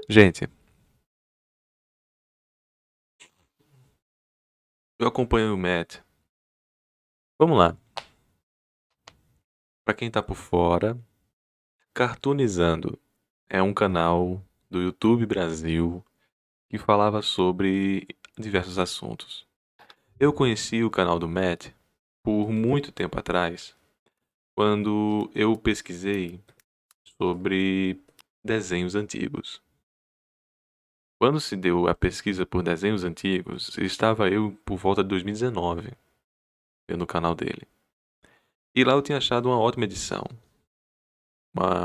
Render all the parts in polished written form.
Gente, eu acompanho o Matt. Vamos lá. Pra quem tá por fora, Cartoonizando é um canal do YouTube Brasil que falava sobre diversos assuntos. Eu conheci o canal do Matt por muito tempo atrás, quando eu pesquisei sobre desenhos antigos. Quando se deu a pesquisa por desenhos antigos, estava eu por volta de 2019, vendo o canal dele. E lá eu tinha achado uma ótima edição,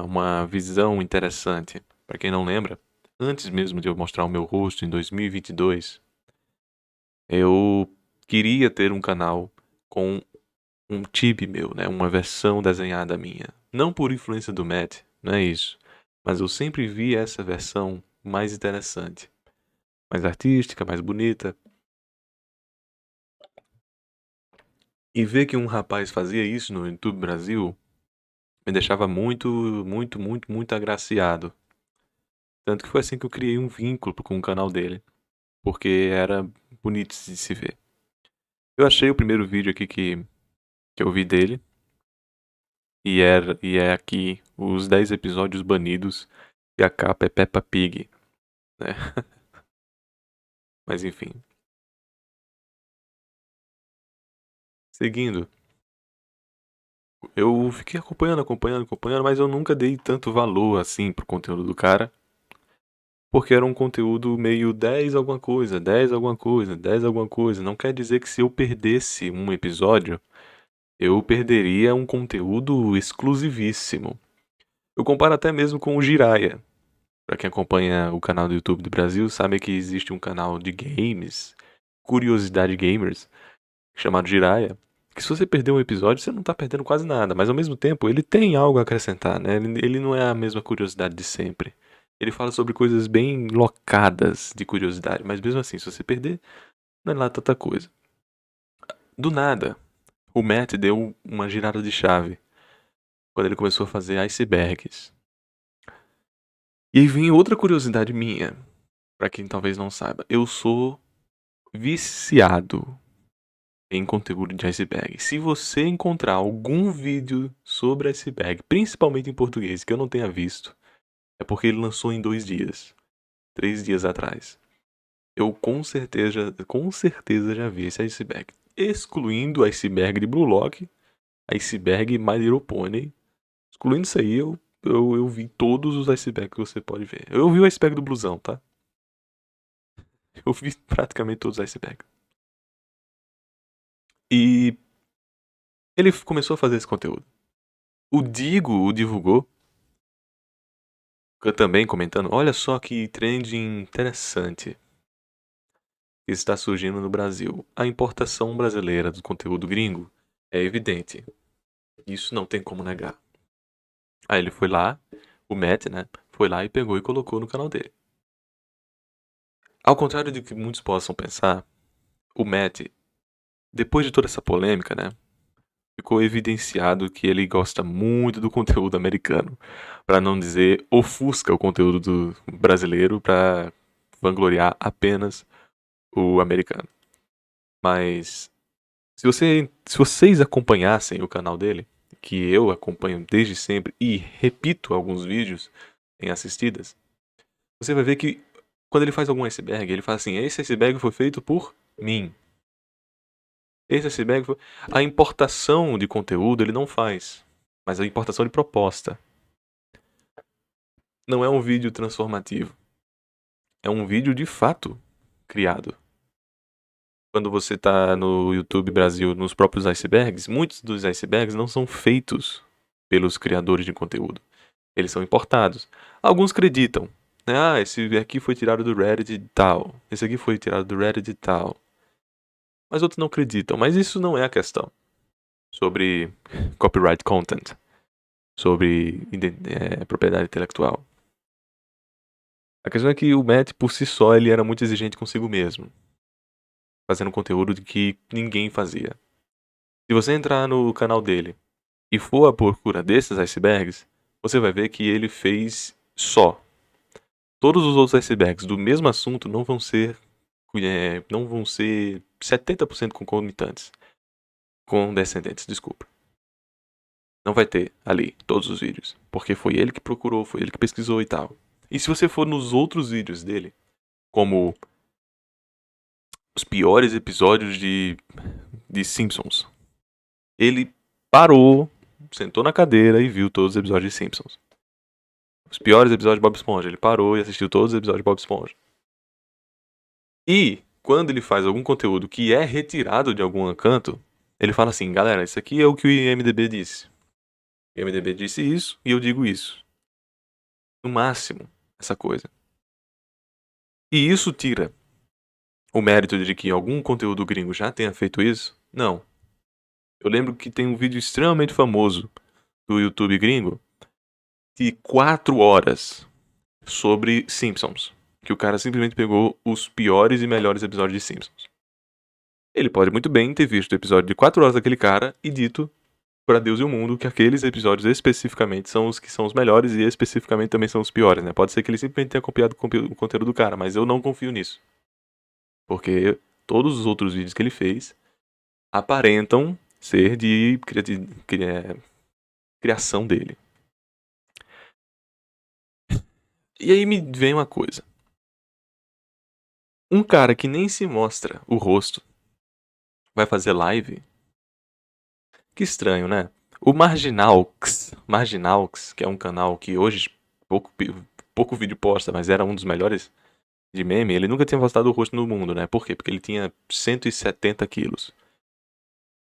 uma visão interessante. Para quem não lembra, antes mesmo de eu mostrar o meu rosto em 2022, eu queria ter um canal com um tipe meu, né? Uma versão desenhada minha. Não por influência do Matt, não é isso. Mas eu sempre vi essa versão mais interessante, mais artística, mais bonita. E ver que um rapaz fazia isso no YouTube Brasil me deixava muito, muito, muito, muito agraciado. Tanto que foi assim que eu criei um vínculo com o canal dele, porque era bonito de se ver. Eu achei o primeiro vídeo aqui que eu vi dele, e é aqui os 10 episódios banidos, e a capa é Peppa Pig, né? Mas enfim. Seguindo, eu fiquei acompanhando, mas eu nunca dei tanto valor assim pro conteúdo do cara, porque era um conteúdo meio 10 alguma coisa, 10 alguma coisa, 10 alguma coisa. Não quer dizer que se eu perdesse um episódio, eu perderia um conteúdo exclusivíssimo. Eu comparo até mesmo com o Jiraya. Pra quem acompanha o canal do YouTube do Brasil, sabe que existe um canal de games, Curiosidade Gamers, chamado Jiraya. Que se você perder um episódio, você não tá perdendo quase nada. Mas ao mesmo tempo, ele tem algo a acrescentar, né? Ele não é a mesma curiosidade de sempre. Ele fala sobre coisas bem locadas de curiosidade. Mas mesmo assim, se você perder, não é lá tanta coisa. Do nada, o Matt deu uma girada de chave quando ele começou a fazer icebergs. E aí vem outra curiosidade minha, pra quem talvez não saiba. Eu sou viciado em conteúdo de iceberg. Se você encontrar algum vídeo sobre iceberg, principalmente em português, que eu não tenha visto, é porque ele lançou em 2 dias, 3 dias atrás. Eu com certeza já vi esse iceberg. Excluindo o iceberg de Blue Lock, iceberg My Little Pony. Excluindo isso aí, eu vi todos os icebergs que você pode ver. Eu vi o iceberg do blusão, tá? Eu vi praticamente todos os icebergs. E ele começou a fazer esse conteúdo. O Digo o divulgou, também comentando, olha só que trend interessante que está surgindo no Brasil. A importação brasileira do conteúdo gringo é evidente. Isso não tem como negar. Aí ele foi lá, o Matt, né, foi lá e pegou e colocou no canal dele. Ao contrário do que muitos possam pensar, o Matt, depois de toda essa polêmica, né, ficou evidenciado que ele gosta muito do conteúdo americano, para não dizer ofusca o conteúdo do brasileiro para vangloriar apenas o americano. Mas se vocês acompanhassem o canal dele, que eu acompanho desde sempre e repito alguns vídeos em assistidas, você vai ver que quando ele faz algum iceberg, ele fala assim: esse iceberg foi feito por mim. Esse iceberg foi... A importação de conteúdo ele não faz, mas a importação de proposta. Não é um vídeo transformativo. É um vídeo de fato criado. Quando você tá no YouTube Brasil, nos próprios icebergs, muitos dos icebergs não são feitos pelos criadores de conteúdo. Eles são importados. Alguns acreditam, né? Ah, esse aqui foi tirado do Reddit e tal. Esse aqui foi tirado do Reddit e tal. Mas outros não acreditam. Mas isso não é a questão. Sobre copyright content. Sobre propriedade intelectual. A questão é que o Matt, por si só, ele era muito exigente consigo mesmo. Fazendo conteúdo que ninguém fazia. Se você entrar no canal dele e for à procura desses icebergs, você vai ver que ele fez só todos os outros icebergs do mesmo assunto não vão ser 70% concomitantes. Condescendentes, desculpa. Não vai ter ali todos os vídeos. Porque foi ele que procurou, foi ele que pesquisou e tal. E se você for nos outros vídeos dele, como os piores episódios de Simpsons, ele parou, sentou na cadeira e viu todos os episódios de Simpsons. Os piores episódios de Bob Esponja, ele parou e assistiu todos os episódios de Bob Esponja. E quando ele faz algum conteúdo que é retirado de algum canto, ele fala assim, galera, isso aqui é o que o IMDb disse. O IMDb disse isso e eu digo isso. No máximo, essa coisa. E isso tira o mérito de que algum conteúdo gringo já tenha feito isso? Não. Eu lembro que tem um vídeo extremamente famoso do YouTube gringo de 4 horas sobre Simpsons. Que o cara simplesmente pegou os piores e melhores episódios de Simpsons. Ele pode muito bem ter visto o episódio de 4 horas daquele cara e dito pra Deus e o mundo que aqueles episódios especificamente são os que são os melhores e especificamente também são os piores, né? Pode ser que ele simplesmente tenha copiado o conteúdo do cara, mas eu não confio nisso. Porque todos os outros vídeos que ele fez aparentam ser de criação dele. E aí me vem uma coisa. Um cara que nem se mostra o rosto vai fazer live? Que estranho, né? O Marginalx, que é um canal que hoje pouco vídeo posta, mas era um dos melhores de meme, ele nunca tinha postado o rosto no mundo, né? Por quê? Porque ele tinha 170 quilos.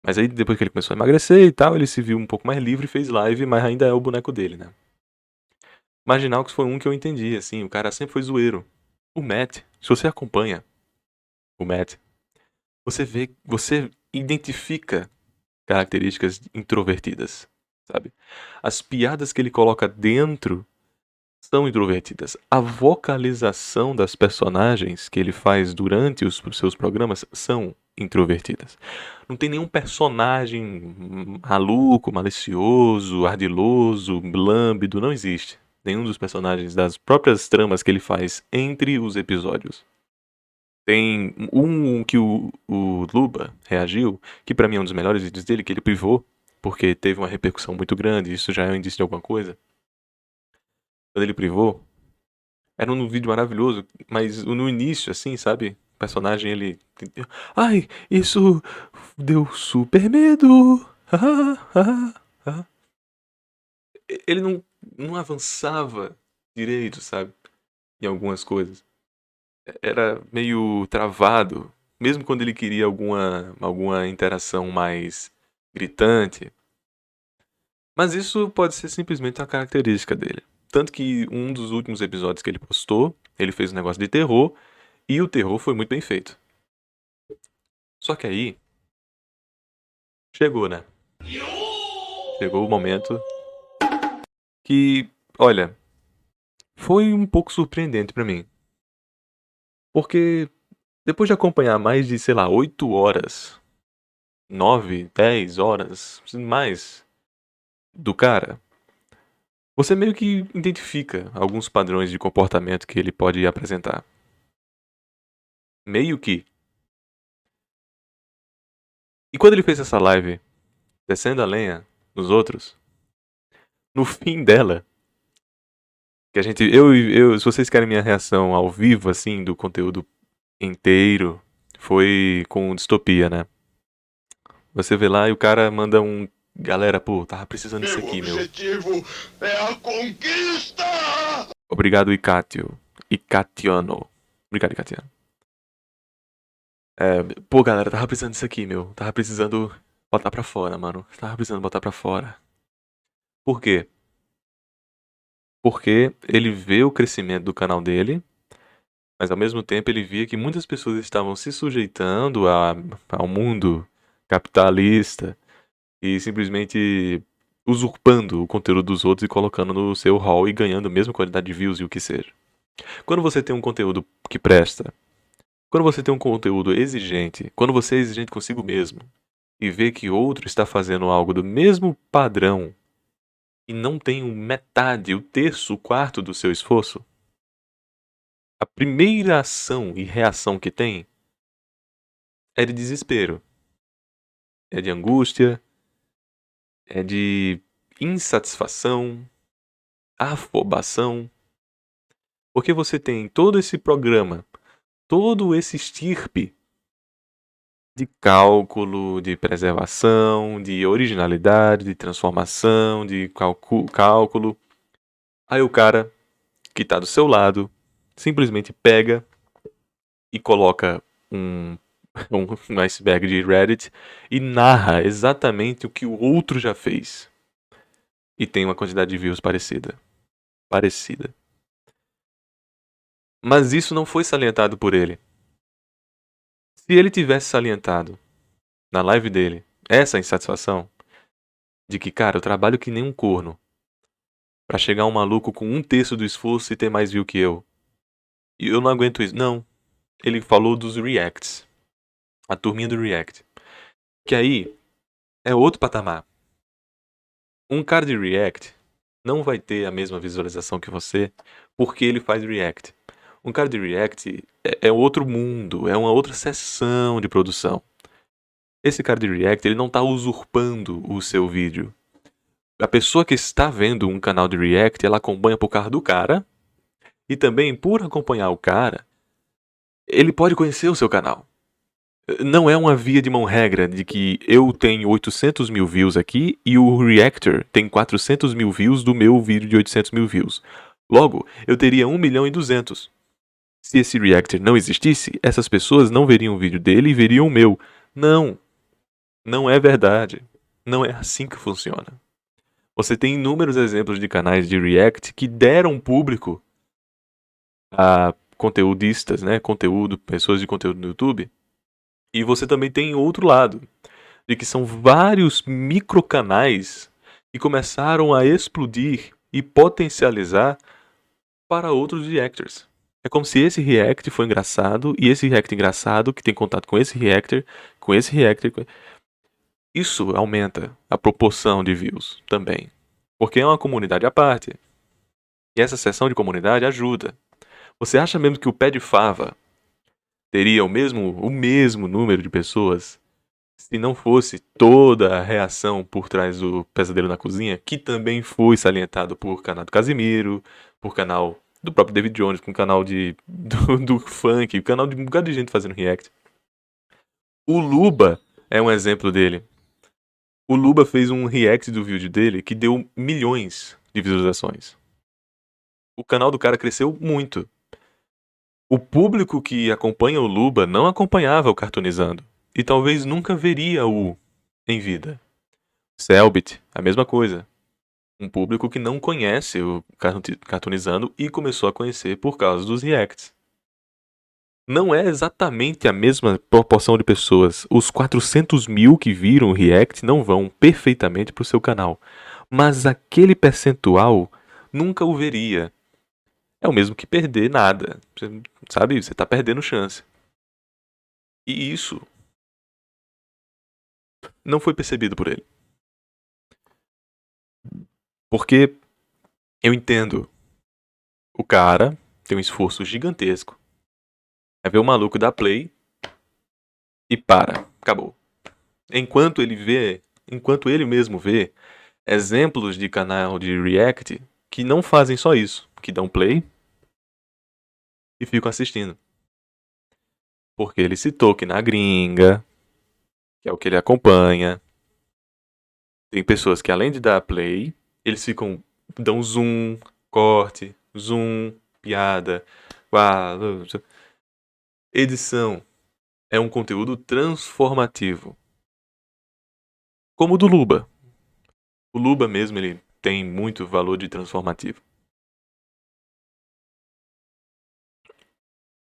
Mas aí depois que ele começou a emagrecer e tal, ele se viu um pouco mais livre e fez live, mas ainda é o boneco dele, né? Marginalx foi um que eu entendi, assim, o cara sempre foi zoeiro. O Matt, se você acompanha o Matt, você identifica características introvertidas, sabe? As piadas que ele coloca dentro são introvertidas. A vocalização das personagens que ele faz durante os seus programas são introvertidas. Não tem nenhum personagem maluco, malicioso, ardiloso, lâmbido, não existe. Nenhum dos personagens das próprias tramas que ele faz entre os episódios. Tem um que o Luba reagiu, que pra mim é um dos melhores vídeos dele, que ele privou, porque teve uma repercussão muito grande, isso já é um indício de alguma coisa. Quando ele privou, era um vídeo maravilhoso, mas no início, assim, sabe? O personagem, ele... Ai, isso deu super medo! Ele não avançava direito, sabe? Em algumas coisas. Era meio travado. Mesmo quando ele queria alguma interação mais gritante. Mas isso pode ser simplesmente uma característica dele. Tanto que um dos últimos episódios que ele postou, ele fez um negócio de terror, e o terror foi muito bem feito. Só que aí, chegou, né? Chegou o momento que, olha, foi um pouco surpreendente pra mim. Porque depois de acompanhar mais de, sei lá, 8 horas, 9, 10 horas, mais do cara, você meio que identifica alguns padrões de comportamento que ele pode apresentar. Meio que. E quando ele fez essa live, descendo a lenha nos outros, no fim dela, que a gente. Se vocês querem minha reação ao vivo, assim, do conteúdo inteiro, foi com distopia, né? Você vê lá e o cara manda um. Galera, pô, tava precisando disso aqui, meu. O objetivo é a conquista! Obrigado, Icatio. Icatiano. Obrigado, Icatiano. Pô, galera, tava precisando disso aqui, meu. Tava precisando botar pra fora, mano. Tava precisando botar pra fora. Por quê? Porque ele vê o crescimento do canal dele, mas ao mesmo tempo ele via que muitas pessoas estavam se sujeitando ao mundo capitalista e simplesmente usurpando o conteúdo dos outros e colocando no seu hall e ganhando a mesma qualidade de views e o que seja. Quando você tem um conteúdo que presta, quando você tem um conteúdo exigente, quando você é exigente consigo mesmo e vê que outro está fazendo algo do mesmo padrão e não tem metade, o terço, o quarto do seu esforço, a primeira ação e reação que tem é de desespero, é de angústia, é de insatisfação, afobação, porque você tem todo esse programa, todo esse estirpe de cálculo, de preservação, de originalidade, de transformação, de cálculo. Aí o cara que tá do seu lado simplesmente pega e coloca um um iceberg de Reddit e narra exatamente o que o outro já fez. E tem uma quantidade de views parecida. Parecida. Mas isso não foi salientado por ele. Se ele tivesse salientado na live dele essa insatisfação de que, cara, eu trabalho que nem um corno pra chegar um maluco com 1/3 do esforço e ter mais view que eu. E eu não aguento isso. Não. Ele falou dos reacts. A turminha do react. Que aí é outro patamar. Um cara de react não vai ter a mesma visualização que você porque ele faz react. Um cara de react é outro mundo, é uma outra seção de produção. Esse cara de react, ele não está usurpando o seu vídeo. A pessoa que está vendo um canal de react, ela acompanha por causa do cara. E também, por acompanhar o cara, ele pode conhecer o seu canal. Não é uma via de mão regra de que eu tenho 800 mil views aqui e o reactor tem 400 mil views do meu vídeo de 800 mil views. Logo, eu teria 1.200.000. Se esse reactor não existisse, essas pessoas não veriam o vídeo dele e veriam o meu. Não. Não é verdade. Não é assim que funciona. Você tem inúmeros exemplos de canais de react que deram público a conteudistas, né? Conteúdo, pessoas de conteúdo no YouTube. E você também tem outro lado, de que são vários microcanais que começaram a explodir e potencializar para outros reactors. É como se esse react foi engraçado e esse react engraçado que tem contato com esse reactor, com esse reactor. Isso aumenta a proporção de views também, porque é uma comunidade à parte. E essa seção de comunidade ajuda. Você acha mesmo que o Pé de Fava teria o mesmo número de pessoas se não fosse toda a reação por trás do Pesadelo na Cozinha, que também foi salientado por canal do Casimiro, por canal do próprio David Jones, com canal do funk, canal de um bocado de gente fazendo react. O Luba é um exemplo dele. O Luba fez um react do vídeo dele que deu milhões de visualizações. O canal do cara cresceu muito. O público que acompanha o Luba não acompanhava o Cartoonizando. E talvez nunca veria o em vida. Selbit, a mesma coisa. Um público que não conhece o Cartoonizando e começou a conhecer por causa dos reacts. Não é exatamente a mesma proporção de pessoas. Os 400 mil que viram o react não vão perfeitamente para o seu canal. Mas aquele percentual nunca o veria. É o mesmo que perder nada. Você, sabe? Você está perdendo chance. E isso não foi percebido por ele. Porque eu entendo. O cara tem um esforço gigantesco. É ver o maluco dar play e para. Acabou. Enquanto ele mesmo vê exemplos de canal de react que não fazem só isso, que dão play e ficam assistindo. Porque ele citou que na gringa, que é o que ele acompanha, tem pessoas que além de dar play, eles dão zoom, corte, zoom, piada, edição. É um conteúdo transformativo. Como o do Luba. O Luba mesmo, ele tem muito valor de transformativo.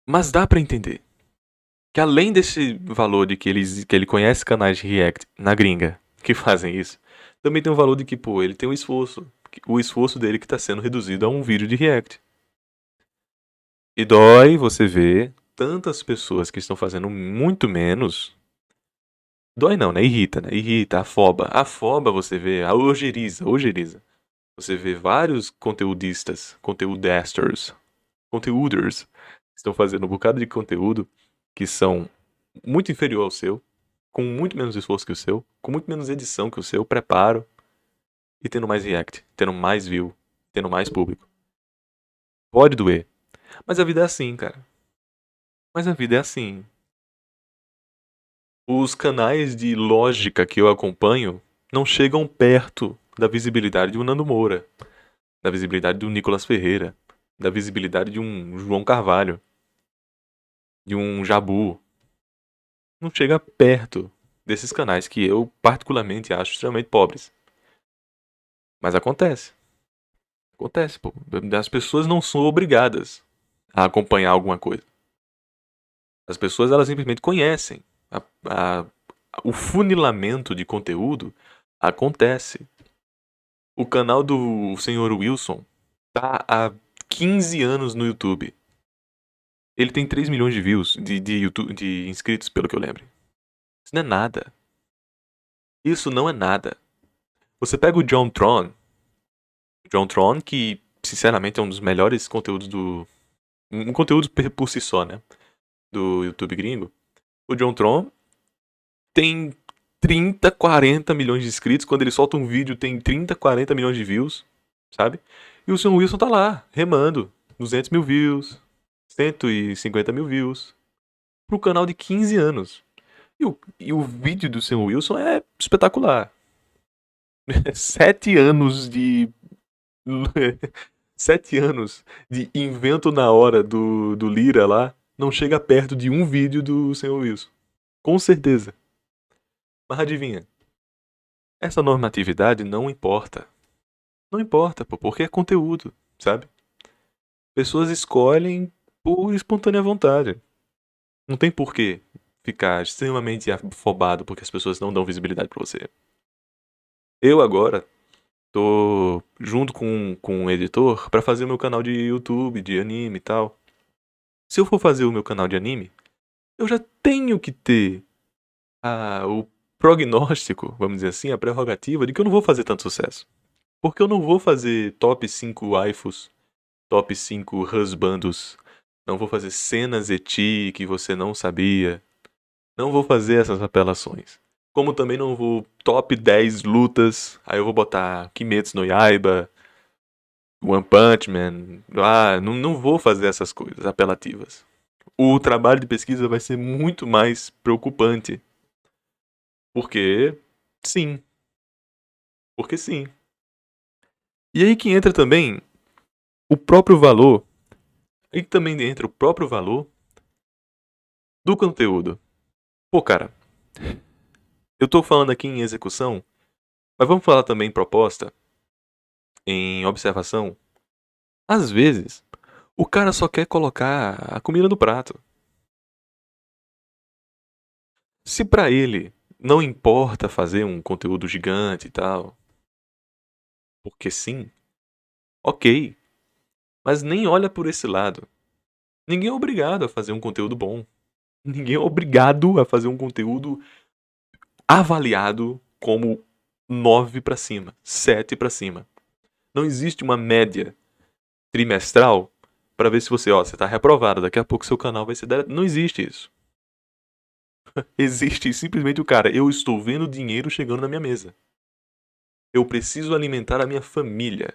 Mas dá pra entender que além desse valor de que ele conhece canais de react na gringa que fazem isso, também tem o valor de que, pô, ele tem um esforço. O esforço dele que tá sendo reduzido a um vídeo de react. E dói você ver tantas pessoas que estão fazendo muito menos. Dói não, né? Irrita, né? Irrita, afoba. Afoba você vê, a ojeriza. Você vê vários conteudistas, conteuders, estão fazendo um bocado de conteúdo que são muito inferior ao seu, com muito menos esforço que o seu, com muito menos edição que o seu, preparo, e tendo mais react, tendo mais view, tendo mais público. Pode doer. Mas a vida é assim, cara. Mas a vida é assim. Os canais de lógica que eu acompanho não chegam perto da visibilidade de um Nando Moura, da visibilidade do Nicolas Ferreira, da visibilidade de um João Carvalho, de um Jabu. Não chega perto desses canais que eu particularmente acho extremamente pobres. Mas acontece. Acontece, pô. As pessoas não são obrigadas a acompanhar alguma coisa. As pessoas, elas simplesmente conhecem. A- o funilamento de conteúdo acontece. O canal do Sr. Wilson tá há 15 anos no YouTube. Ele tem 3 milhões de views, de inscritos, pelo que eu lembro. Isso não é nada. Isso não é nada. Você pega o John Tron. John Tron, que, sinceramente, é um dos melhores conteúdos do... Um conteúdo por si só, né? Do YouTube gringo. O John Tron tem 30, 40 milhões de inscritos. Quando ele solta um vídeo, tem 30, 40 milhões de views, sabe? E o Sr. Wilson tá lá, remando. 200 mil views, 150 mil views. Pro canal de 15 anos. E o vídeo do Sr. Wilson é espetacular. 7 anos de... 7 anos de invento na hora do Lira lá não chega perto de um vídeo do Sr. Wilson. Com certeza. Mas adivinha? Essa normatividade não importa. Não importa, pô, porque é conteúdo, sabe? Pessoas escolhem por espontânea vontade. Não tem porquê ficar extremamente afobado porque as pessoas não dão visibilidade pra você. Eu agora tô junto com um editor pra fazer o meu canal de YouTube, de anime e tal. Se eu for fazer o meu canal de anime, eu já tenho que ter o prognóstico, vamos dizer assim, a prerrogativa de que eu não vou fazer tanto sucesso. Porque eu não vou fazer top 5 waifus, top 5 husbandos, não vou fazer cenas eti que você não sabia, não vou fazer essas apelações. Como também não vou top 10 lutas, aí eu vou botar Kimetsu no Yaiba, One Punch Man, não vou fazer essas coisas apelativas. O trabalho de pesquisa vai ser muito mais preocupante. Porque sim. Porque sim. E aí que entra também o próprio valor. Aí também entra o próprio valor do conteúdo. Pô, cara, eu tô falando aqui em execução, mas vamos falar também em proposta, em observação. Às vezes, o cara só quer colocar a comida no prato. Se pra ele não importa fazer um conteúdo gigante e tal, porque sim, ok. Mas nem olha por esse lado. Ninguém é obrigado a fazer um conteúdo bom. Ninguém é obrigado a fazer um conteúdo avaliado como 9 pra cima, 7 pra cima. Não existe uma média trimestral pra ver se você tá reprovado, daqui a pouco seu canal vai ser deletado. Não existe isso. Existe simplesmente o cara, eu estou vendo dinheiro chegando na minha mesa. Eu preciso alimentar a minha família.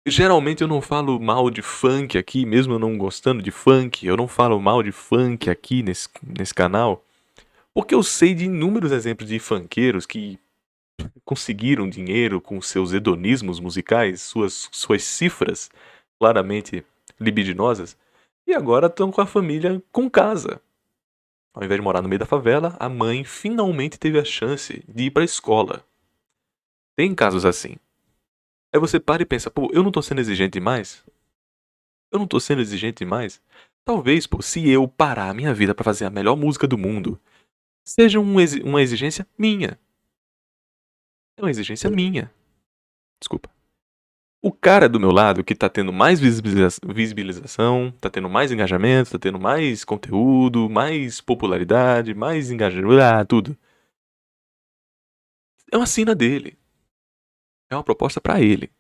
Geralmente eu não falo mal de funk aqui, mesmo eu não gostando de funk, eu não falo mal de funk aqui nesse canal, porque eu sei de inúmeros exemplos de funkeiros que conseguiram dinheiro com seus hedonismos musicais, suas cifras claramente libidinosas, e agora estão com a família com casa. Ao invés de morar no meio da favela, a mãe finalmente teve a chance de ir pra escola. Tem casos assim. Aí você para e pensa, pô, eu não tô sendo exigente demais? Eu não tô sendo exigente demais? Talvez, pô, se eu parar a minha vida pra fazer a melhor música do mundo, seja uma exigência minha. É uma exigência minha. Desculpa. O cara do meu lado que tá tendo mais visibilização, tá tendo mais engajamento, tá tendo mais conteúdo, mais popularidade, mais engajamento, tudo. É uma sina dele. É uma proposta pra ele.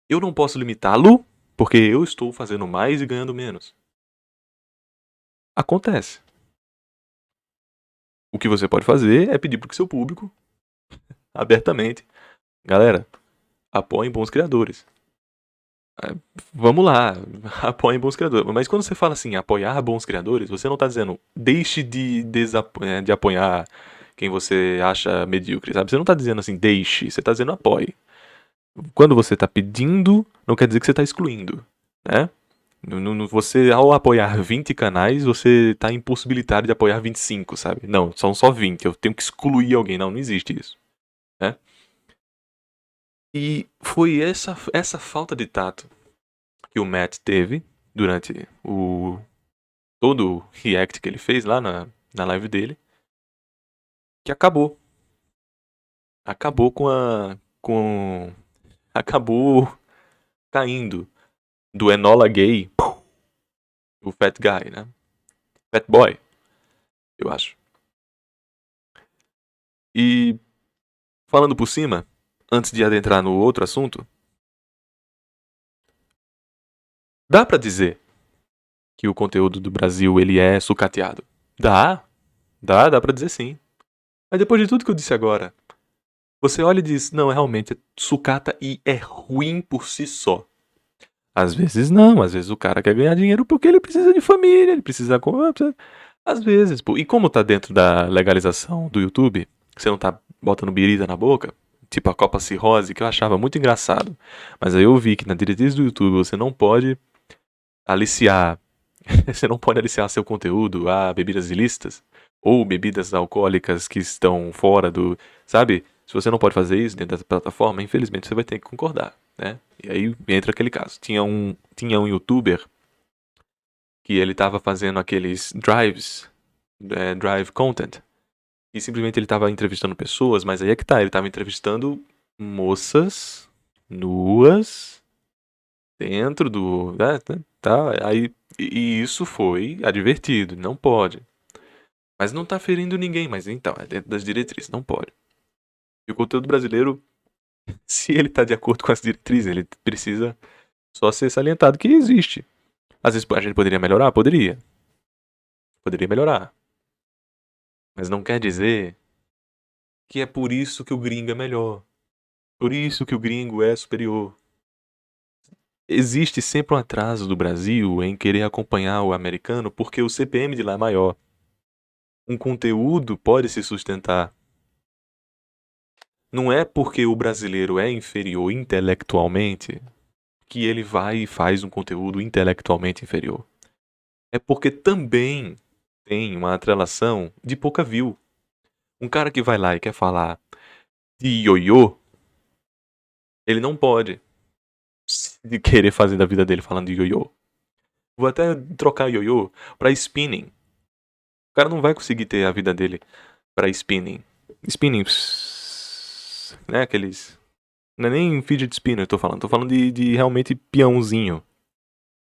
Eu não posso limitá-lo Porque eu estou fazendo mais e ganhando menos. Acontece. O que você pode fazer é pedir pro seu público, abertamente, galera, apoiem bons criadores. Vamos lá, apoiem bons criadores. Mas quando você fala assim, apoiar bons criadores, você não tá dizendo deixe de apoiar quem você acha medíocre, sabe? Você não tá dizendo assim, deixe, você tá dizendo apoie. Quando você tá pedindo, não quer dizer que você tá excluindo, né? Você, ao apoiar 20 canais, você tá impossibilitado de apoiar 25, sabe? Não, são só 20, eu tenho que excluir alguém. Não existe isso, né? E foi essa falta de tato que o Matt teve durante todo o react que ele fez lá na live dele, que acabou. Acabou acabou caindo do Enola Gay, o Fat Guy, né? Fat Boy, eu acho. E falando por cima, antes de adentrar no outro assunto, dá pra dizer que o conteúdo do Brasil ele é sucateado? Dá pra dizer sim. Mas depois de tudo que eu disse agora, você olha e diz, não, realmente é sucata e é ruim por si só. Às vezes não, às vezes o cara quer ganhar dinheiro porque ele precisa de família, ele precisa... Às vezes, pô. E como tá dentro da legalização do YouTube, você não tá botando birita na boca, tipo a Copa Cirrose, que eu achava muito engraçado. Mas aí eu vi que na diretriz do YouTube você não pode aliciar, você não pode aliciar seu conteúdo a bebidas ilícitas ou bebidas alcoólicas que estão fora do, sabe? Se você não pode fazer isso dentro da plataforma, infelizmente você vai ter que concordar, né? E aí entra aquele caso. Tinha um youtuber que ele tava fazendo aqueles drive content, e simplesmente ele tava entrevistando pessoas, mas aí é que tá, ele tava entrevistando moças nuas dentro do, né, tá, aí, e isso foi advertido, não pode. Mas não tá ferindo ninguém, mas então, é dentro das diretrizes, não pode. E o conteúdo brasileiro, se ele tá de acordo com as diretrizes, ele precisa só ser salientado que existe. Às vezes a gente poderia melhorar? Poderia. Poderia melhorar. Mas não quer dizer que é por isso que o gringo é melhor. Por isso que o gringo é superior. Existe sempre um atraso do Brasil em querer acompanhar o americano porque o CPM de lá é maior. Um conteúdo pode se sustentar. Não é porque o brasileiro é inferior intelectualmente que ele vai e faz um conteúdo intelectualmente inferior. É porque também tem uma atrelação de pouca view. Um cara que vai lá e quer falar de ioiô, ele não pode de querer fazer da vida dele falando de ioiô. Vou até trocar ioiô pra spinning. O cara não vai conseguir ter a vida dele pra spinning. Spinning, né, aqueles... Não é nem fidget spinner eu tô falando. Tô falando de realmente peãozinho.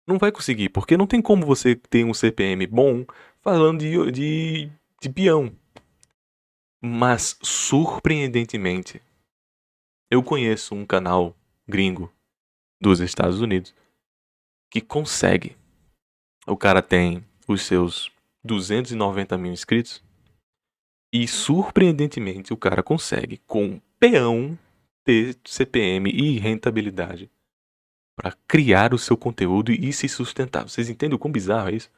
Não vai conseguir, porque não tem como você ter um CPM bom falando de peão. Mas, surpreendentemente, eu conheço um canal gringo dos Estados Unidos que consegue. O cara tem os seus 290 mil inscritos e, surpreendentemente, o cara consegue, com peão, ter CPM e rentabilidade para criar o seu conteúdo e se sustentar. Vocês entendem o quão bizarro é isso?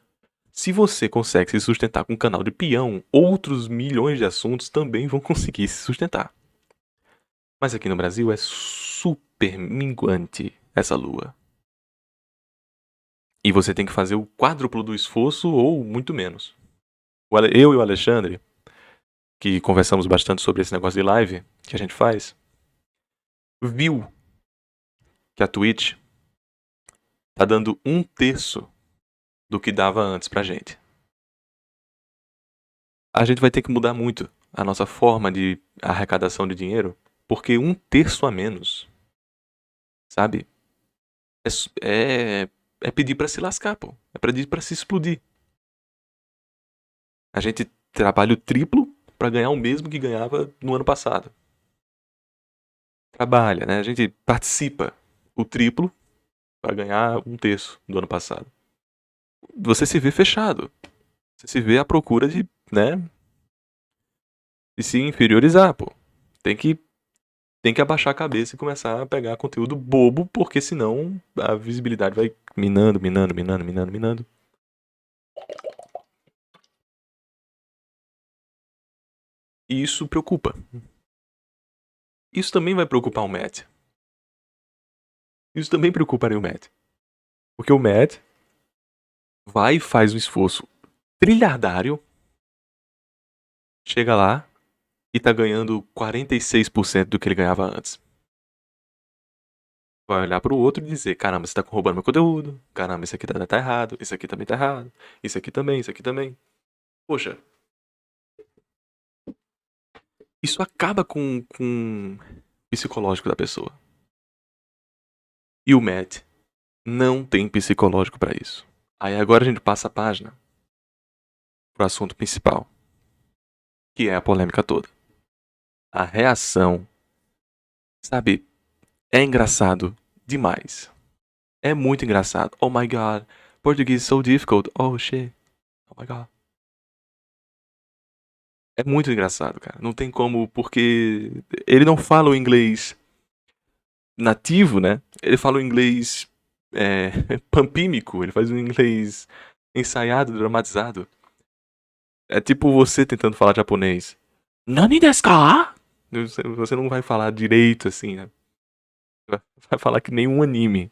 Se você consegue se sustentar com um canal de peão, outros milhões de assuntos também vão conseguir se sustentar. Mas aqui no Brasil é super minguante essa lua. E você tem que fazer o quádruplo do esforço ou muito menos. Eu e o Alexandre, que conversamos bastante sobre esse negócio de live que a gente faz, viu que a Twitch tá dando 1/3 do que dava antes pra gente. A gente vai ter que mudar muito a nossa forma de arrecadação de dinheiro, porque 1/3 a menos, sabe? É pedir pra se lascar, pô. É pedir pra se explodir. A gente trabalha o triplo pra ganhar o mesmo que ganhava no ano passado. Trabalha, né? A gente participa o triplo Pra ganhar 1/3 do ano passado. Você se vê fechado. Você se vê à procura de, né? De se inferiorizar, pô. Tem que abaixar a cabeça e começar a pegar conteúdo bobo, porque senão a visibilidade vai minando, minando, minando, minando, minando. E isso preocupa. Isso também vai preocupar o Matt. Isso também preocuparia o Matt. Porque o Matt vai e faz um esforço trilhardário, chega lá e tá ganhando 46% do que ele ganhava antes. Vai olhar pro outro e dizer, caramba, você tá roubando meu conteúdo, caramba, isso aqui tá errado, isso aqui também tá errado, isso aqui também, isso aqui também. Poxa, isso acaba com o psicológico da pessoa. E o Matt não tem psicológico pra isso. Aí agora a gente passa a página pro assunto principal, que é a polêmica toda. A reação, sabe, é engraçado demais. É muito engraçado. Oh my god, português so difficult. Oh shit. Oh my god. É muito engraçado, cara. Não tem como, porque ele não fala o inglês nativo, né? Ele fala o inglês pampímico. Ele faz um inglês ensaiado, dramatizado. É tipo você tentando falar japonês. Nani desu ka? Você não vai falar direito assim, né? Vai falar que nem um anime.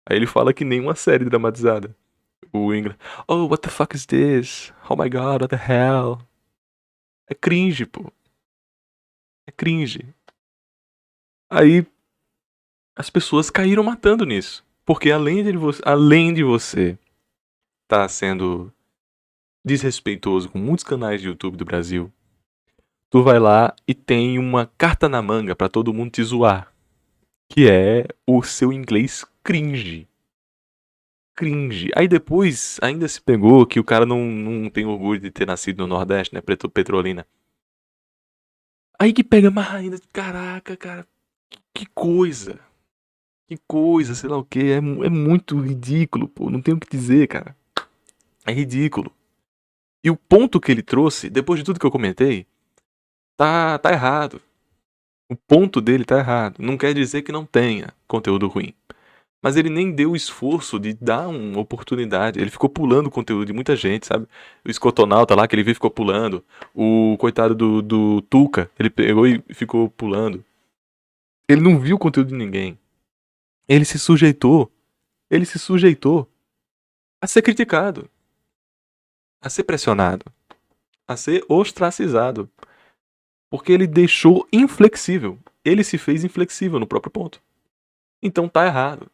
Aí ele fala que nem uma série dramatizada. O inglês. Oh, what the fuck is this? Oh my god, what the hell? É cringe, pô. É cringe. Aí as pessoas caíram matando nisso. Porque além de você tá sendo desrespeitoso com muitos canais de YouTube do Brasil, tu vai lá e tem uma carta na manga pra todo mundo te zoar. Que é o seu inglês cringe. Cringe. Aí depois ainda se pegou que o cara não tem orgulho de ter nascido no Nordeste, né? Petrolina. Aí que pega mais ainda. Caraca, cara. Que coisa. Que coisa, sei lá o que. É muito ridículo, pô. Não tenho o que dizer, cara. É ridículo. E o ponto que ele trouxe, depois de tudo que eu comentei, tá errado. O ponto dele tá errado. Não quer dizer que não tenha conteúdo ruim. Mas ele nem deu o esforço de dar uma oportunidade. Ele ficou pulando o conteúdo de muita gente, sabe? O escotonauta lá, que ele viu, ficou pulando. O coitado do Tuca, ele pegou e ficou pulando. Ele não viu o conteúdo de ninguém. Ele se sujeitou a ser criticado, a ser pressionado, a ser ostracizado. Porque ele deixou inflexível. Ele se fez inflexível no próprio ponto. Então tá errado.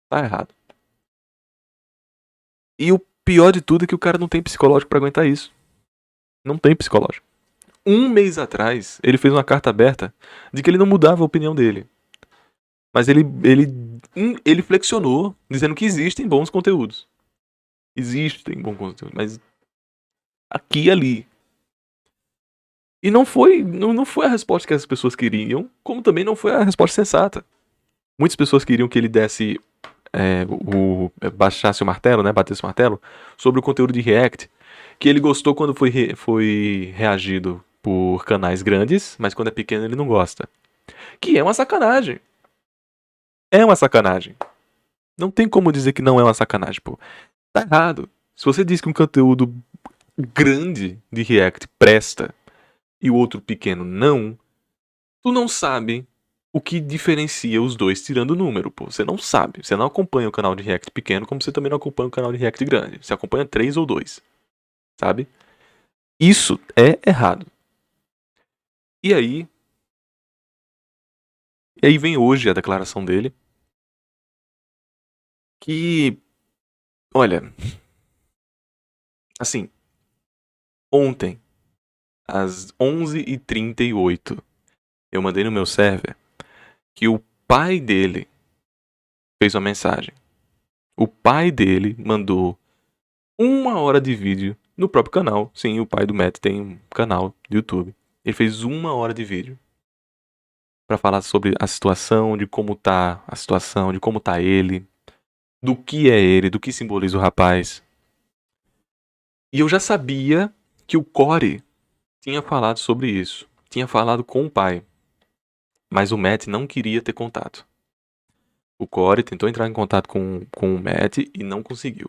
Tá errado. E o pior de tudo é que o cara não tem psicológico pra aguentar isso. Não tem psicológico. 1 mês atrás, ele fez uma carta aberta de que ele não mudava a opinião dele. Mas ele flexionou, dizendo que existem bons conteúdos. Existem bons conteúdos, mas aqui e ali. E não foi a resposta que as pessoas queriam, como também não foi a resposta sensata. Muitas pessoas queriam que ele desse baixasse o martelo, né, batesse o martelo, sobre o conteúdo de React, que ele gostou quando foi reagido por canais grandes, mas quando é pequeno ele não gosta. Que é uma sacanagem. É uma sacanagem. Não tem como dizer que não é uma sacanagem, pô. Tá errado. Se você diz que um conteúdo grande de React presta e o outro pequeno não, tu não sabe o que diferencia os dois tirando o número, pô. Você não sabe. Você não acompanha o canal de React pequeno, como você também não acompanha o canal de React grande. Você acompanha 3 ou 2. Sabe? Isso é errado. E aí vem hoje a declaração dele. Que, olha, assim, ontem, às 11h38, eu mandei no meu server que o pai dele fez uma mensagem. O pai dele mandou 1 hora de vídeo no próprio canal. Sim, o pai do Matt tem um canal de YouTube. Ele fez 1 hora de vídeo pra falar sobre a situação, de como tá a situação, de como tá ele. do que é ele, do que simboliza o rapaz. E eu já sabia que o Corey tinha falado sobre isso. Tinha falado com o pai. Mas o Matt não queria ter contato. O Corey tentou entrar em contato com o Matt e não conseguiu.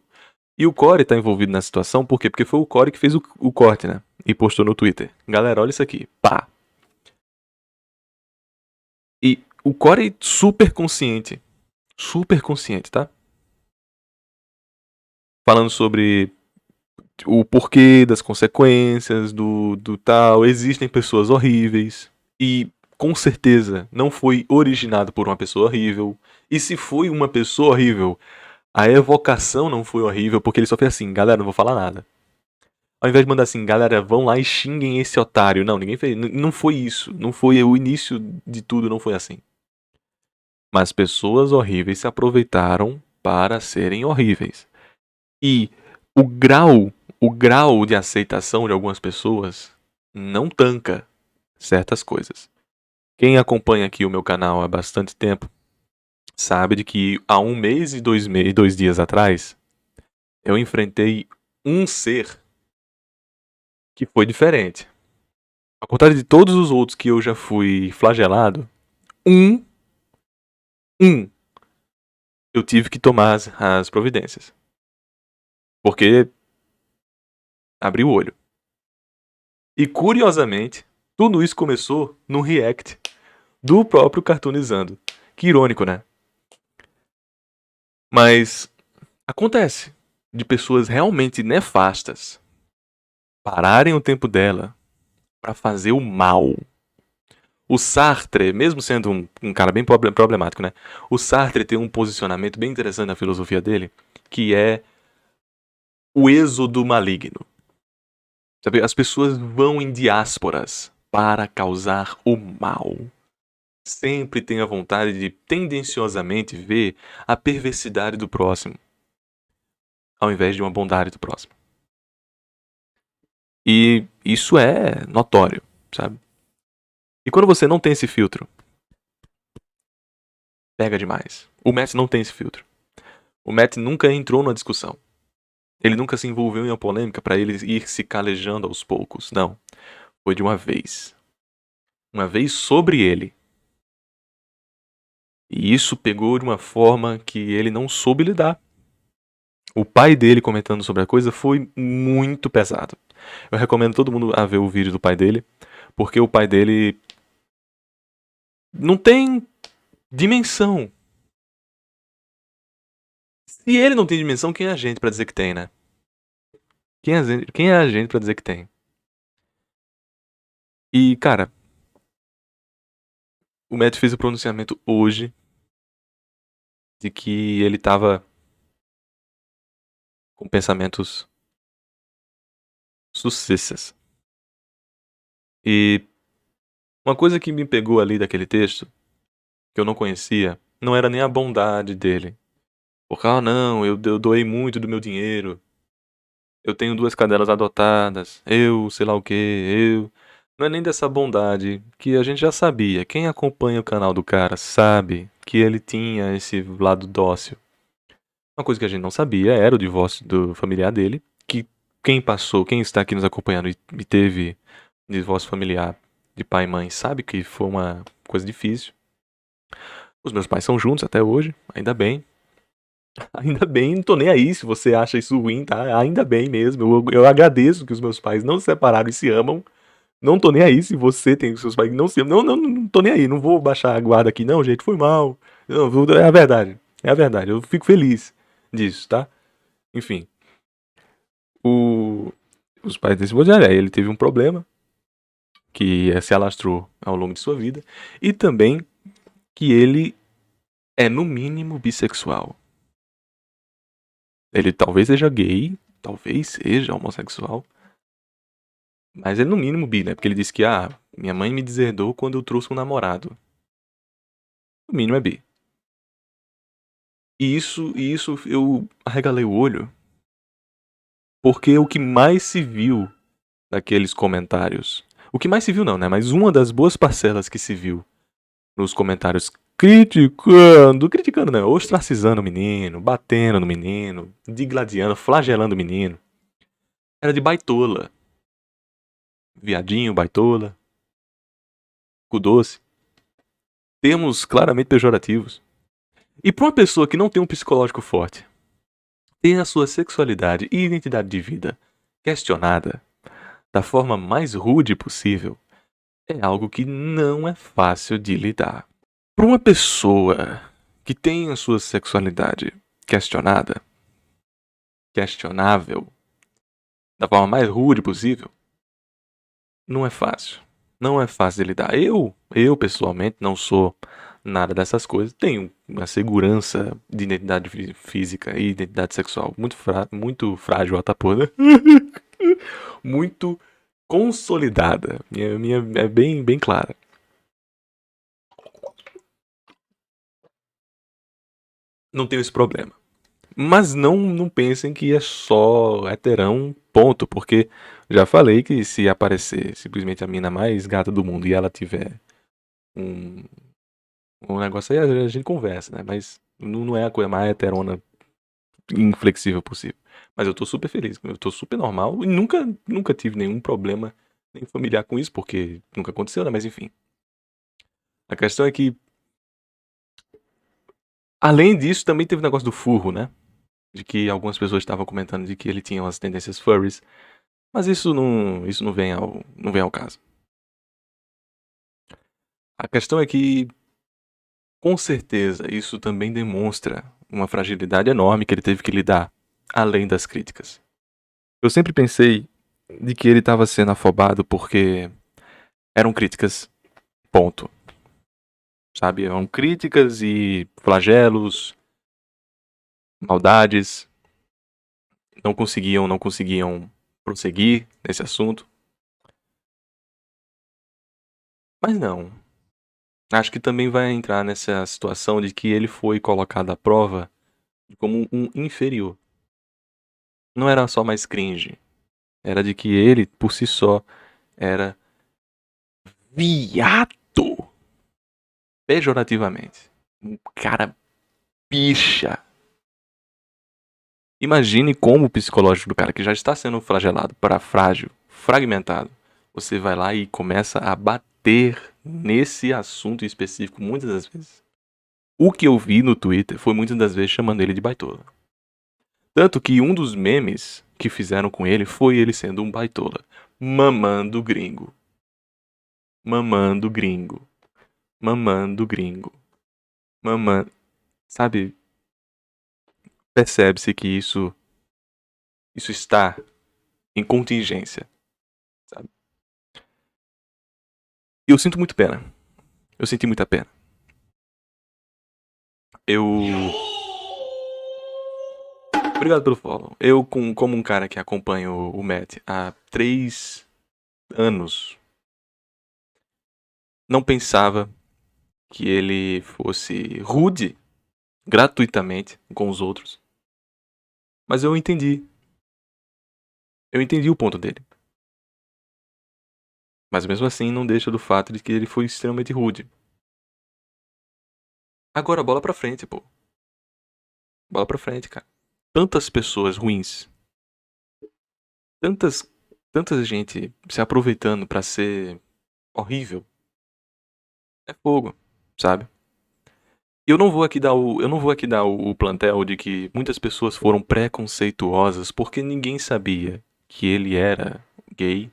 E o Corey tá envolvido na situação, por quê? Porque foi o Corey que fez o corte, né? E postou no Twitter. Galera, olha isso aqui. Pá! E o Corey super consciente, tá? Falando sobre o porquê das consequências, do tal. Existem pessoas horríveis. E com certeza não foi originado por uma pessoa horrível. E se foi uma pessoa horrível, a evocação não foi horrível, porque ele só fez assim, galera, não vou falar nada. Ao invés de mandar assim, galera, vão lá e xinguem esse otário. Não, ninguém fez. Não foi isso. Não foi o início de tudo, não foi assim. Mas pessoas horríveis se aproveitaram para serem horríveis. E o grau de aceitação de algumas pessoas não tanca certas coisas. Quem acompanha aqui o meu canal há bastante tempo sabe de que há 1 mês e 2 dias atrás eu enfrentei um ser que foi diferente. Ao contrário de todos os outros que eu já fui flagelado, eu tive que tomar as providências. Porque abri o olho. E curiosamente, tudo isso começou num react do próprio Cartoonizando. Que irônico, né? Mas acontece de pessoas realmente nefastas pararem o tempo dela para fazer o mal. O Sartre, mesmo sendo um cara bem problemático, né? O Sartre tem um posicionamento bem interessante na filosofia dele, que é o êxodo maligno. Sabe? As pessoas vão em diásporas para causar o mal. Sempre tem a vontade de tendenciosamente ver a perversidade do próximo, ao invés de uma bondade do próximo. E isso é notório, sabe? E quando você não tem esse filtro, pega demais. O Matt não tem esse filtro. O Matt nunca entrou numa discussão. Ele nunca se envolveu em uma polêmica para ele ir se calejando aos poucos. Não. Foi de uma vez. Uma vez sobre ele. E isso pegou de uma forma que ele não soube lidar. O pai dele comentando sobre a coisa foi muito pesado. Eu recomendo todo mundo a ver o vídeo do pai dele, porque o pai dele não tem dimensão. Se ele não tem dimensão, quem é a gente pra dizer que tem, né? Quem é a gente pra dizer que tem? E, cara, o Matt fez o pronunciamento hoje de que ele tava com pensamentos sucessas. E uma coisa que me pegou ali daquele texto, que eu não conhecia, não era nem a bondade dele. Porque, não, eu doei muito do meu dinheiro. Eu tenho 2 cadelas adotadas. Eu, sei lá o que, Não é nem dessa bondade, que a gente já sabia. Quem acompanha o canal do cara sabe que ele tinha esse lado dócil. Uma coisa que a gente não sabia era o divórcio do familiar dele. Que quem está aqui nos acompanhando e teve divórcio familiar de pai e mãe, sabe que foi uma coisa difícil. Os meus pais são juntos até hoje, ainda bem. Ainda bem, não tô nem aí se você acha isso ruim, tá? Ainda bem mesmo. Eu agradeço que os meus pais não se separaram e se amam. Não tô nem aí se você tem seus pais que não se amam. Não tô nem aí. Não vou baixar a guarda aqui, não, gente. Foi mal. Não, é a verdade. É a verdade. Eu fico feliz disso, tá? Enfim. Os pais desse Baudelaire, ele teve um problema que se alastrou ao longo de sua vida. E também que ele é, no mínimo, bissexual. Ele talvez seja gay, talvez seja homossexual. Mas ele no mínimo bi, né? Porque ele disse que, minha mãe me deserdou quando eu trouxe um namorado. No mínimo é bi. E isso eu arregalei o olho. Porque o que mais se viu daqueles comentários... O que mais se viu não, né? Mas uma das boas parcelas que se viu nos comentários criticando não, ostracizando o menino, batendo no menino, digladiando, flagelando o menino. Era de baitola. Viadinho, baitola, cu doce. Termos claramente pejorativos. E para uma pessoa que não tem um psicológico forte, ter a sua sexualidade e identidade de vida questionada da forma mais rude possível é algo que não é fácil de lidar. Para uma pessoa que tem a sua sexualidade questionada, questionável, da forma mais rude possível, não é fácil. Não é fácil de lidar. Eu pessoalmente não sou nada dessas coisas. Tenho uma segurança de identidade física e identidade sexual muito frágil, tá porra. Muito consolidada. Minha é bem clara. Não tenho esse problema. Mas não pensem que é só heterão, ponto. Porque já falei que se aparecer simplesmente a mina mais gata do mundo e ela tiver um negócio aí, a gente conversa, né? Mas não é a coisa mais heterona inflexível possível. Mas eu tô super feliz, eu tô super normal e nunca tive nenhum problema nem familiar com isso, porque nunca aconteceu, né? Mas enfim. A questão é que, além disso, também teve o negócio do furro, né? De que algumas pessoas estavam comentando de que ele tinha umas tendências furries. Mas isso não vem ao caso. A questão é que, com certeza, isso também demonstra uma fragilidade enorme que ele teve que lidar, além das críticas. Eu sempre pensei de que ele estava sendo afobado porque eram críticas, ponto. Sabe? Eram críticas e flagelos, maldades. Não conseguiam prosseguir nesse assunto. Mas não. Acho que também vai entrar nessa situação de que ele foi colocado à prova como um inferior. Não era só mais cringe. Era de que ele, por si só, era viado. Pejorativamente. Um cara bicha. Imagine como o psicológico do cara que já está sendo flagelado, para frágil, fragmentado, você vai lá e começa a bater nesse assunto específico muitas das vezes. O que eu vi no Twitter foi muitas das vezes chamando ele de baitola. Tanto que um dos memes que fizeram com ele foi ele sendo um baitola. Mamando gringo. Mamando gringo. Mamando gringo. Mamando. Sabe? Percebe-se que isso está em contingência. Sabe? E eu sinto muito pena. Eu senti muita pena. Obrigado pelo follow. Eu, como um cara que acompanha o Matt há 3 anos, não pensava que ele fosse rude gratuitamente com os outros. Mas eu entendi. Eu entendi o ponto dele. Mas mesmo assim não deixa do fato de que ele foi extremamente rude. Agora, bola pra frente, pô. Bola pra frente, cara. Tantas pessoas ruins. Tanta gente se aproveitando pra ser horrível. É fogo, sabe? Eu não vou aqui dar o plantel de que muitas pessoas foram preconceituosas porque ninguém sabia que ele era gay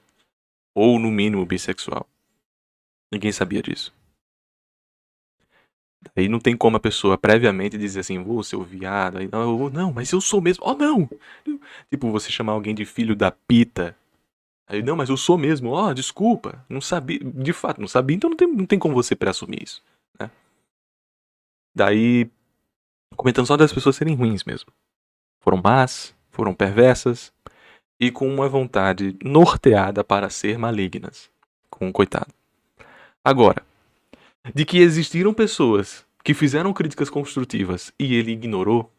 ou no mínimo bissexual. Ninguém sabia disso. Aí não tem como a pessoa previamente dizer assim, ô seu viado, aí não, mas eu sou mesmo. Oh não! Tipo, você chamar alguém de filho da pita. Aí, não, mas eu sou mesmo. Ó, desculpa. Não sabia. De fato, não sabia, então não tem como você preassumir isso, né? Daí, comentando só das pessoas serem ruins mesmo. Foram más, foram perversas e com uma vontade norteada para ser malignas. Com um coitado. Agora, de que existiram pessoas que fizeram críticas construtivas e ele ignorou,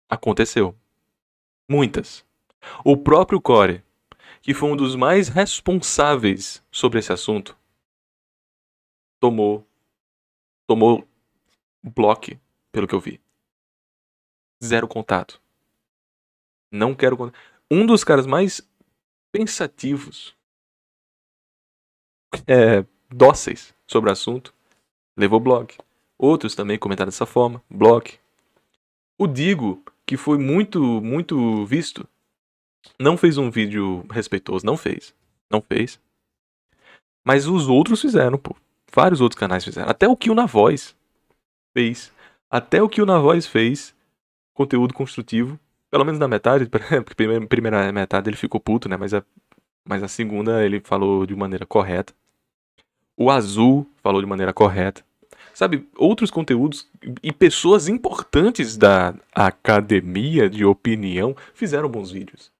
aconteceu. Muitas. O próprio Corey, que foi um dos mais responsáveis sobre esse assunto, tomou tomou bloco, pelo que eu vi. Zero contato. Não quero contato. Um dos caras mais pensativos, dóceis sobre o assunto, levou bloco. Outros também comentaram dessa forma, bloco. O Digo, que foi muito visto, não fez um vídeo respeitoso, não fez. Mas os outros fizeram, pô. Vários outros canais fizeram. Até o Kill na Voz fez. Até o Kill na Voz fez conteúdo construtivo. Pelo menos na metade, porque primeira metade ele ficou puto, né? Mas a segunda ele falou de maneira correta. O Azul falou de maneira correta. Sabe, outros conteúdos e pessoas importantes da academia de opinião fizeram bons vídeos.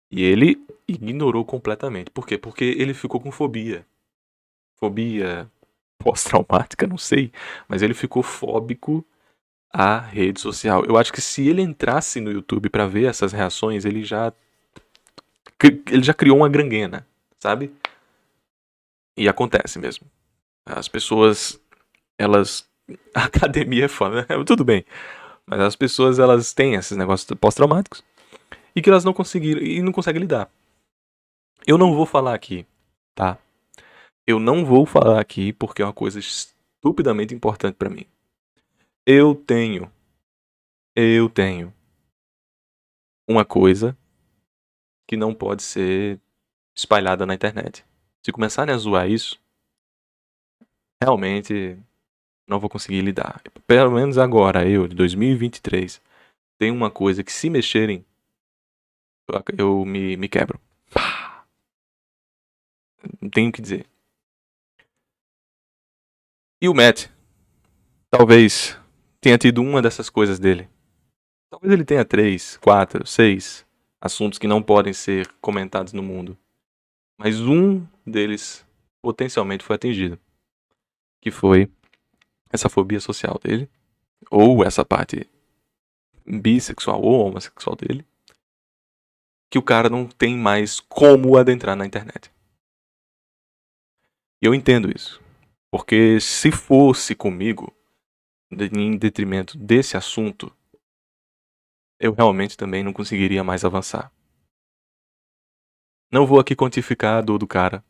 E ele ignorou completamente. Por quê? Porque ele ficou com fobia. Fobia pós-traumática, não sei. Mas ele ficou fóbico à rede social. Eu acho que se ele entrasse no YouTube pra ver essas reações, ele já criou uma granguena, sabe? E acontece mesmo. As pessoas, elas... A academia é foda, né? Tudo bem. Mas as pessoas, elas têm esses negócios pós-traumáticos e que elas não conseguiram e não conseguem lidar. Eu não vou falar aqui, tá? Eu não vou falar aqui porque é uma coisa estupidamente importante pra mim. Eu tenho uma coisa que não pode ser espalhada na internet. Se começarem a zoar isso, realmente não vou conseguir lidar. Pelo menos agora, eu, de 2023, tenho uma coisa que se mexerem, eu me quebro. Não tenho o que dizer. E o Matt, talvez tenha tido uma dessas coisas dele. Talvez ele tenha 3, 4, 6 assuntos que não podem ser comentados no mundo. Mas um deles potencialmente foi atingido. Que foi essa fobia social dele. Ou essa parte bissexual ou homossexual dele. Que o cara não tem mais como adentrar na internet. E eu entendo isso. Porque se fosse comigo, em detrimento desse assunto, eu realmente também não conseguiria mais avançar. Não vou aqui quantificar a dor do cara.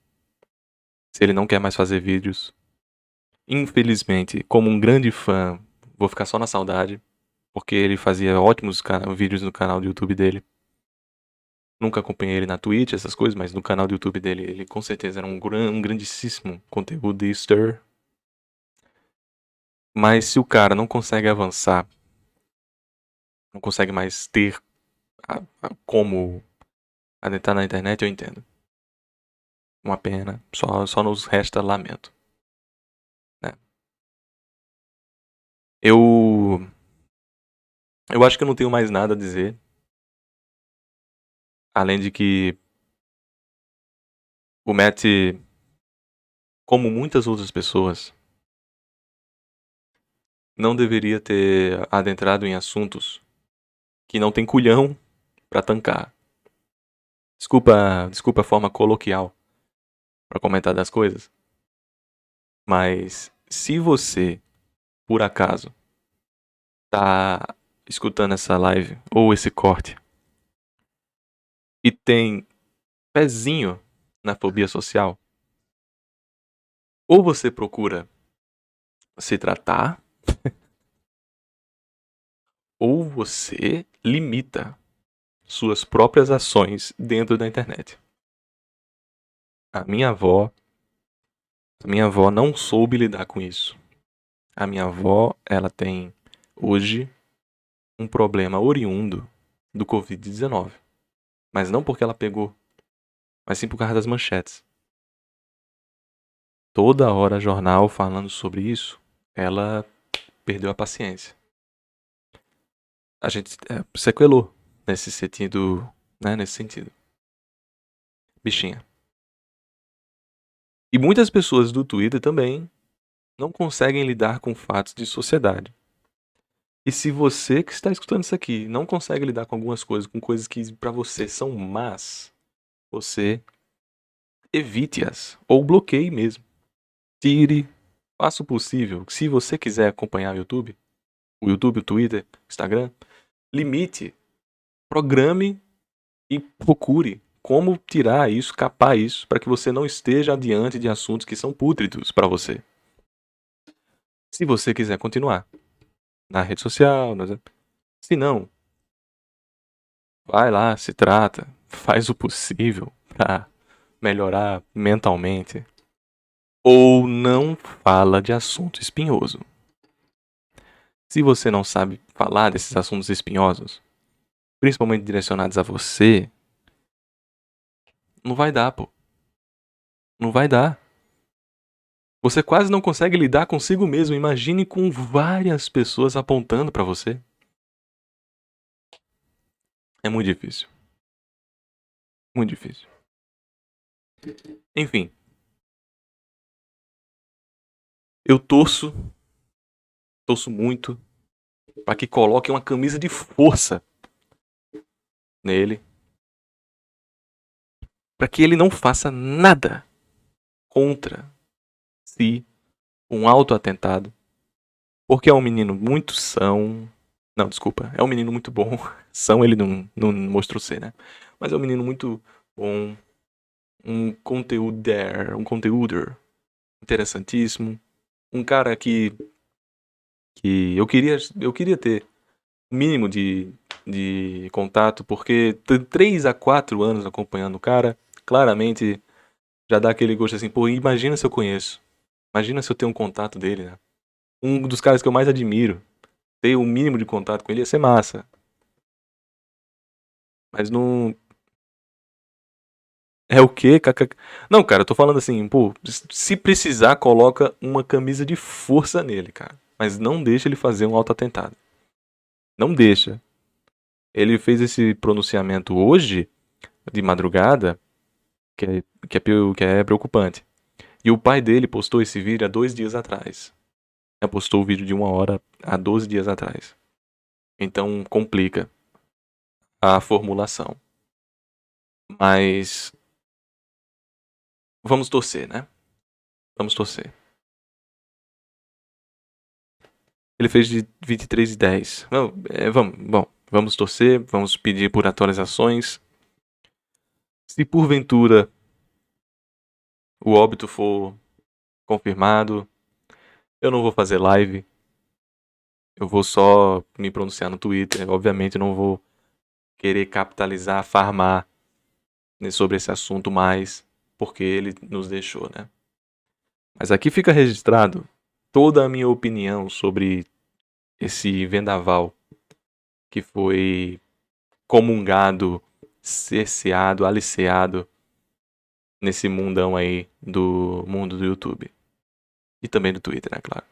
Se ele não quer mais fazer vídeos. Infelizmente, como um grande fã, vou ficar só na saudade. Porque ele fazia ótimos vídeos no canal do YouTube dele. Nunca acompanhei ele na Twitch, essas coisas, mas no canal do YouTube dele, ele com certeza era um grandíssimo conteúdo de Easter. Mas se o cara não consegue avançar, não consegue mais ter como adentrar na internet, eu entendo. Uma pena, só nos resta lamento. Né? Eu acho que eu não tenho mais nada a dizer. Além de que o Matt, como muitas outras pessoas, não deveria ter adentrado em assuntos que não tem culhão pra tancar. Desculpa a forma coloquial pra comentar das coisas. Mas se você, por acaso, tá escutando essa live ou esse corte e tem pezinho na fobia social, ou você procura se tratar, ou você limita suas próprias ações dentro da internet. A minha avó não soube lidar com isso. A minha avó, ela tem hoje um problema oriundo do Covid-19. Mas não porque ela pegou, mas sim por causa das manchetes. Toda hora jornal falando sobre isso, ela perdeu a paciência. A gente sequelou nesse sentido, né, nesse sentido. Bichinha. E muitas pessoas do Twitter também não conseguem lidar com fatos de sociedade. E se você que está escutando isso aqui não consegue lidar com algumas coisas, com coisas que pra você são más, você evite-as ou bloqueie mesmo. Tire faça o possível. Se você quiser acompanhar o YouTube, o Twitter, o Instagram, limite, programe e procure como tirar isso, capar isso, para que você não esteja adiante de assuntos que são pútridos para você. Se você quiser continuar na rede social, se não, vai lá, se trata, faz o possível para melhorar mentalmente. Ou não fala de assunto espinhoso. Se você não sabe falar desses assuntos espinhosos, principalmente direcionados a você, não vai dar, pô. Não vai dar. Você quase não consegue lidar consigo mesmo. Imagine com várias pessoas apontando pra você. É muito difícil. Muito difícil. Enfim. Eu torço muito, pra que coloquem uma camisa de força nele. Pra que ele não faça nada contra si, um autoatentado. Porque é um menino muito são. Não, desculpa. É um menino muito bom. São ele não mostrou ser, né? Mas é um menino muito bom. Um conteúder interessantíssimo. Um cara que eu queria ter o mínimo de contato, porque 3 a 4 anos acompanhando o cara, claramente já dá aquele gosto assim, pô, imagina se eu conheço. Imagina se eu tenho um contato dele, né? Um dos caras que eu mais admiro. Ter o mínimo de contato com ele ia ser massa. Mas não. É o quê? Não, cara, eu tô falando assim, pô, se precisar, coloca uma camisa de força nele, cara. Mas não deixa ele fazer um autoatentado. Não deixa. Ele fez esse pronunciamento hoje, de madrugada, que é preocupante. E o pai dele postou esse vídeo há 2 dias atrás. Postou o vídeo de 1 hora há 12 dias atrás. Então complica a formulação. Mas vamos torcer, né? Vamos torcer. Ele fez de 23:10. Vamos torcer, vamos pedir por atualizações. Se porventura o óbito for confirmado, eu não vou fazer live. Eu vou só me pronunciar no Twitter. Obviamente eu não vou querer capitalizar, farmar sobre esse assunto mais, porque ele nos deixou, né? Mas aqui fica registrado toda a minha opinião sobre esse vendaval que foi comungado, cerceado, aliciado nesse mundão aí do mundo do YouTube. E também do Twitter, né, claro.